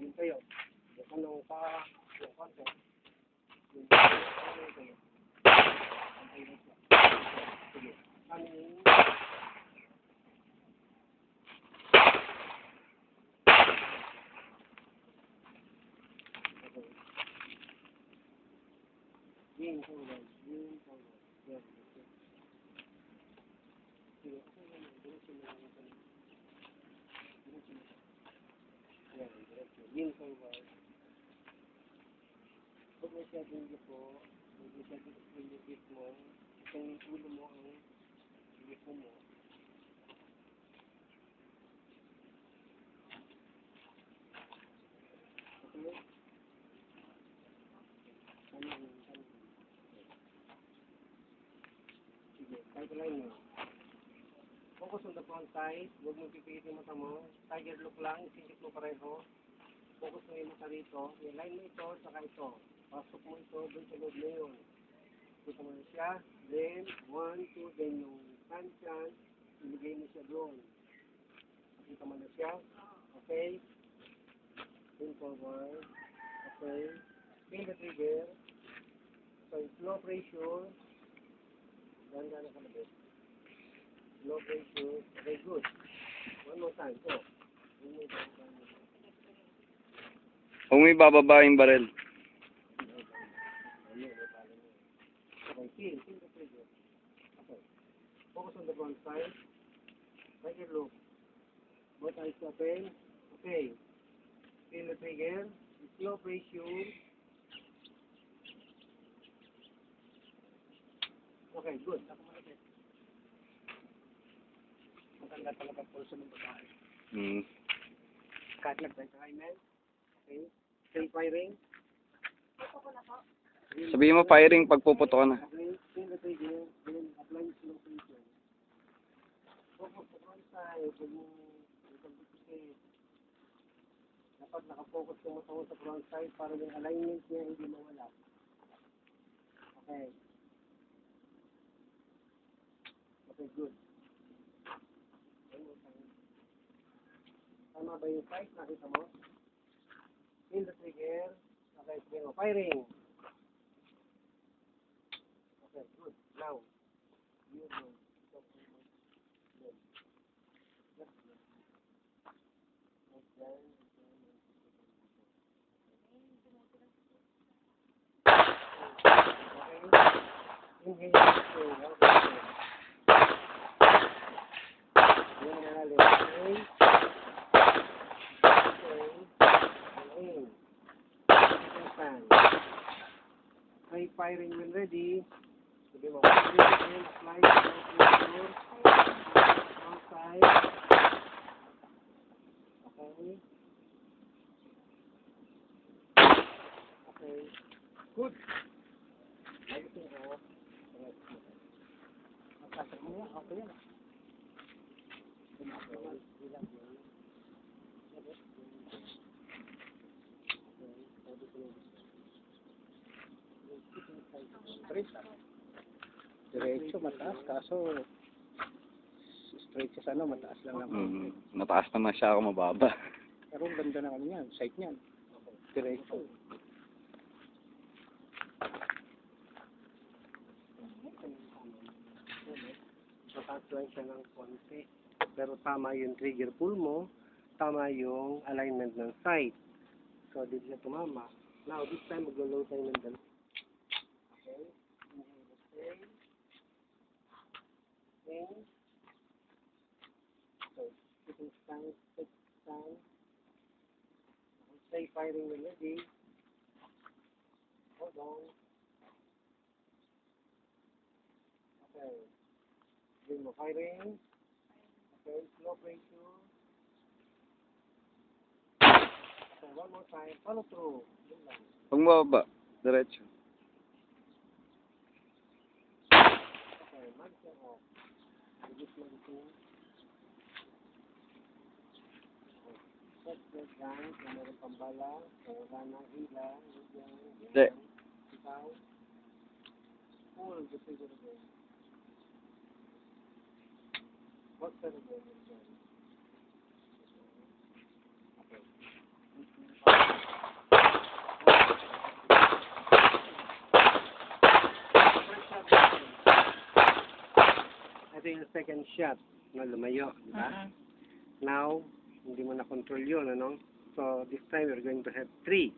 Yun kayo. Yung anong yung content. Yung kayo. Sige. Coming. Yun forward. Yun forward. Yes. Sige. Diretso na lang. Yun forward. Huwag masyadong po. Huwag masyadong ilipit mo. Itong ulo mo ang lipo mo. Okay? Sige, pipeline mo. Focus on the front side. Huwag mong pipitin yung mata mo. Tiger look lang. Isinjik mo pareho. Focus mo yung mata rito. I-line mo ito, saka ito. Pasok mo ito, doon sa loob na yun. Kita mo na siya. Then, 1, 2, then yung tansyan, ilagay mo siya doon. Kita mo na siya. Okay? Then forward. Okay? Feel the trigger. So, slow pressure. Ganda ka na bit. Slow pressure. Okay, good. One more time. So, Huwag mo ibababa yung barel. okay, feel the trigger. Okay. Focus on the front side. Right here, look. Both eyes open. Okay. Feel the trigger. Slow pressure. Okay, good. Maganda talaga pulso ng babae. Kahit nag-try sa men. Okay. Still firing. Sabihin mo firing pag puputo ka na. Okay. Feel the trigger. Then apply slow pressure. Focus sa front side. Huwag mo ipag-isip. Dapat nakafocus yung mata mo sa front side para yung alignment niya hindi mawala. Okay. Okay, good. Tama ba yung sight? Nakita mo? Feel the trigger. Okay, sige mo. Firing. Okay, good. Now, you go. Okay, firing when ready. Sabi mo, apply outside. Okay. Okay. Good. Ayusin ko. Magkasag mo yan. Okay yan. Diretso, mataas. Kaso, straight sa ano, mataas lang naman. Mataas naman siya ako mababa. Pero ang ganda na kami yan. Sight niyan. Diretso. Mataas lang siya ng konti. Pero tama yung trigger pull mo. Tama yung alignment ng sight. So, dito siya tumama. Now, this time, maglo-low tayo ng dalawa. Okay. Okay. Okay. So, sitting stance, sit stance. Stay firing when ready. Hold on. Okay. Then mo firing. Okay, slow pressure. Okay, one more time. Follow through. Huwag mo bababa. Diretso. Okay, mag-turn off. Reduce mag-turn. Set the gun. Kung meron pang bala. Kung wala ng hila. Hindi. Ikaw. Pull the trigger again. What's that again? Okay. ito yung second shot na lumayo, di ba? Mm-mm. Now, hindi mo na control yun, ano? So, this time, we're going to have 3.